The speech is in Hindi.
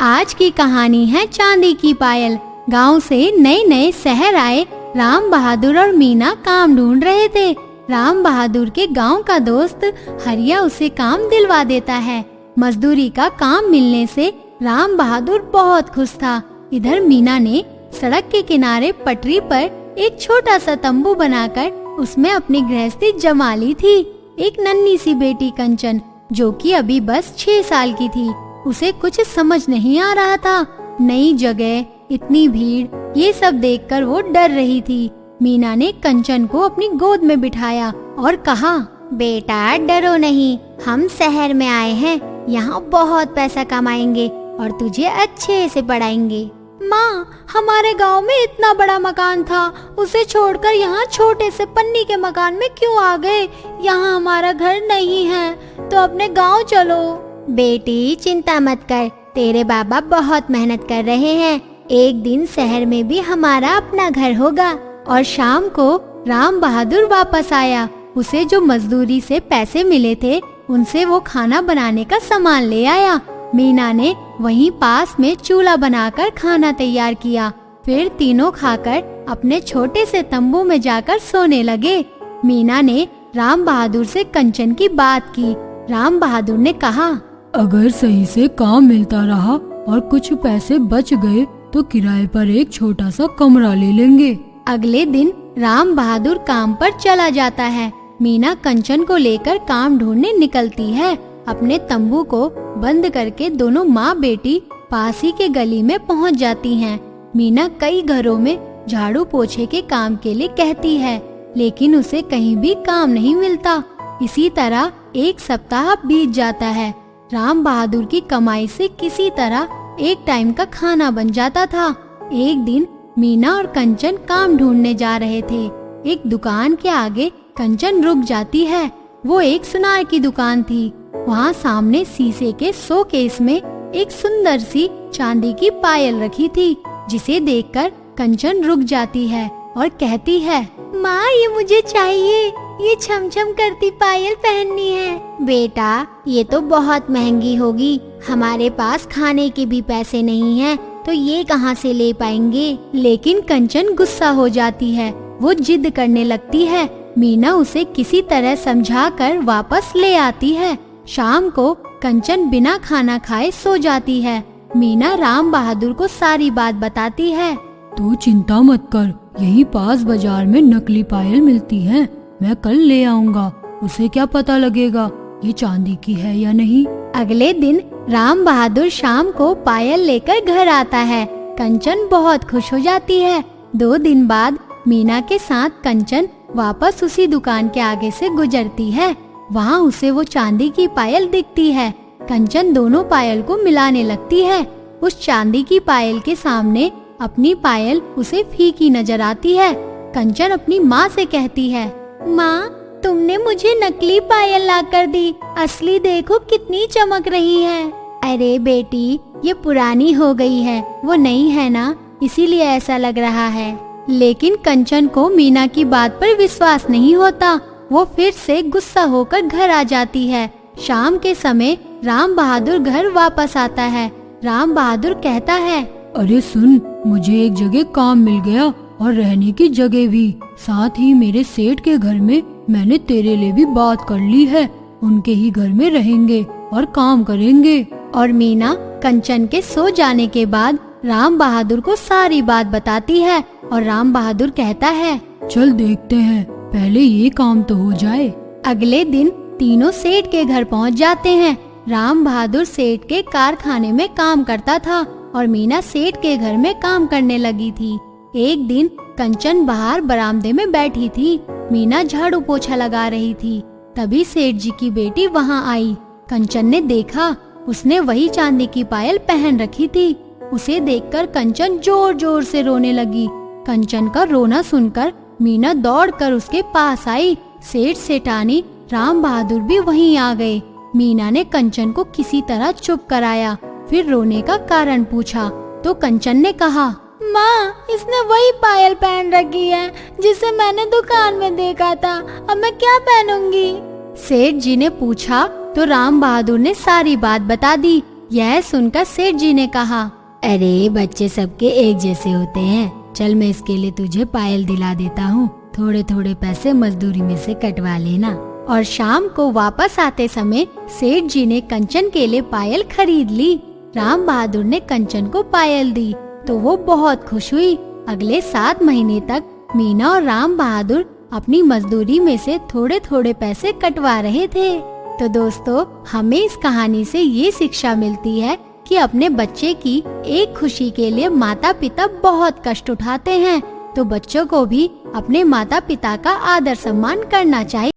आज की कहानी है चांदी की पायल। गांव से नए नए शहर आए राम बहादुर और मीना काम ढूंढ रहे थे। राम बहादुर के गांव का दोस्त हरिया उसे काम दिलवा देता है। मजदूरी का काम मिलने से राम बहादुर बहुत खुश था। इधर मीना ने सड़क के किनारे पटरी पर एक छोटा सा तंबू बनाकर उसमें अपनी गृहस्थी जमा ली थी। एक नन्ही सी बेटी कंचन, जो कि अभी बस 6 साल की थी, उसे कुछ समझ नहीं आ रहा था। नई जगह, इतनी भीड़, ये सब देखकर वो डर रही थी। मीना ने कंचन को अपनी गोद में बिठाया और कहा, बेटा डरो नहीं, हम शहर में आए हैं, यहाँ बहुत पैसा कमाएंगे और तुझे अच्छे से पढ़ाएंगे। माँ, हमारे गांव में इतना बड़ा मकान था, उसे छोड़कर यहाँ छोटे से पन्नी के मकान में क्यों आ गए? यहाँ हमारा घर नहीं है, तो अपने गांव चलो। बेटी चिंता मत कर, तेरे बाबा बहुत मेहनत कर रहे हैं, एक दिन शहर में भी हमारा अपना घर होगा। और शाम को राम बहादुर वापस आया। उसे जो मजदूरी से पैसे मिले थे, उनसे वो खाना बनाने का सामान ले आया। मीना ने वहीं पास में चूल्हा बनाकर खाना तैयार किया। फिर तीनों खाकर अपने छोटे से तंबू में जाकर सोने लगे। मीना ने राम बहादुर से कंचन की बात की। राम बहादुर ने कहा, अगर सही से काम मिलता रहा और कुछ पैसे बच गए तो किराए पर एक छोटा सा कमरा ले लेंगे। अगले दिन राम बहादुर काम पर चला जाता है। मीना कंचन को लेकर काम ढूंढने निकलती है। अपने तंबू को बंद करके दोनों माँ बेटी पास ही के गली में पहुँच जाती हैं। मीना कई घरों में झाड़ू पोछे के काम के लिए कहती है, लेकिन उसे कहीं भी काम नहीं मिलता। इसी तरह एक सप्ताह बीत जाता है। राम बहादुर की कमाई से किसी तरह एक टाइम का खाना बन जाता था। एक दिन मीना और कंचन काम ढूंढने जा रहे थे। एक दुकान के आगे कंचन रुक जाती है। वो एक सुनार की दुकान थी। वहाँ सामने शीशे के शोकेस में एक सुंदर सी चांदी की पायल रखी थी, जिसे देखकर कंचन रुक जाती है और कहती है, माँ ये मुझे चाहिए, ये छमछम करती पायल पहननी है। बेटा ये तो बहुत महंगी होगी, हमारे पास खाने के भी पैसे नहीं हैं, तो ये कहाँ से ले पाएंगे। लेकिन कंचन गुस्सा हो जाती है। वो जिद करने लगती है। मीना उसे किसी तरह समझाकर वापस ले आती है। शाम को कंचन बिना खाना खाए सो जाती है। मीना राम बहादुर को सारी बात बताती है। तू चिंता मत कर, यही पास बाजार में नकली पायल मिलती है, मैं कल ले आऊंगा। उसे क्या पता लगेगा ये चांदी की है या नहीं। अगले दिन राम बहादुर शाम को पायल लेकर घर आता है। कंचन बहुत खुश हो जाती है। 2 दिन बाद मीना के साथ कंचन वापस उसी दुकान के आगे से गुजरती है। वहाँ उसे वो चांदी की पायल दिखती है। कंचन दोनों पायल को मिलाने लगती है। उस चांदी की पायल के सामने अपनी पायल उसे फीकी नजर आती है। कंचन अपनी माँ से कहती है, माँ तुमने मुझे नकली पायल लाकर दी, असली देखो कितनी चमक रही है। अरे बेटी ये पुरानी हो गई है, वो नई है ना, इसीलिए ऐसा लग रहा है। लेकिन कंचन को मीना की बात पर विश्वास नहीं होता। वो फिर से गुस्सा होकर घर आ जाती है। शाम के समय राम बहादुर घर वापस आता है। राम बहादुर कहता है, अरे सुन, मुझे एक जगह काम मिल गया और रहने की जगह भी। साथ ही मेरे सेठ के घर में मैंने तेरे लिए भी बात कर ली है, उनके ही घर में रहेंगे और काम करेंगे। और मीना कंचन के सो जाने के बाद राम बहादुर को सारी बात बताती है। और राम बहादुर कहता है, चल देखते हैं, पहले ये काम तो हो जाए। अगले दिन तीनों सेठ के घर पहुंच जाते हैं। राम बहादुर सेठ के कारखाने में काम करता था और मीना सेठ के घर में काम करने लगी थी। एक दिन कंचन बाहर बरामदे में बैठी थी। मीना झाड़ू पोछा लगा रही थी। तभी सेठ जी की बेटी वहां आई। कंचन ने देखा, उसने वही चांदी की पायल पहन रखी थी। उसे देखकर कंचन जोर जोर से रोने लगी। कंचन का रोना सुनकर मीना दौड़कर उसके पास आई। सेठ सेठानी राम बहादुर भी वहीं आ गए। मीना ने कंचन को किसी तरह चुप कराया। फिर रोने का कारण पूछा तो कंचन ने कहा, माँ इसने वही पायल पहन रखी है जिसे मैंने दुकान में देखा था, अब मैं क्या पहनूंगी। सेठ जी ने पूछा तो राम बहादुर ने सारी बात बता दी। यह सुनकर सेठ जी ने कहा, अरे बच्चे सबके एक जैसे होते हैं, चल मैं इसके लिए तुझे पायल दिला देता हूँ, थोड़े थोड़े पैसे मजदूरी में से कटवा लेना। और शाम को वापस आते समय सेठ जी ने कंचन के लिए पायल खरीद ली। राम बहादुर ने कंचन को पायल दी तो वो बहुत खुश हुई। अगले 7 महीने तक मीना और राम बहादुर अपनी मजदूरी में से थोड़े थोड़े पैसे कटवा रहे थे। तो दोस्तों, हमें इस कहानी से ये शिक्षा मिलती है कि अपने बच्चे की एक खुशी के लिए माता पिता बहुत कष्ट उठाते हैं, तो बच्चों को भी अपने माता पिता का आदर सम्मान करना चाहिए।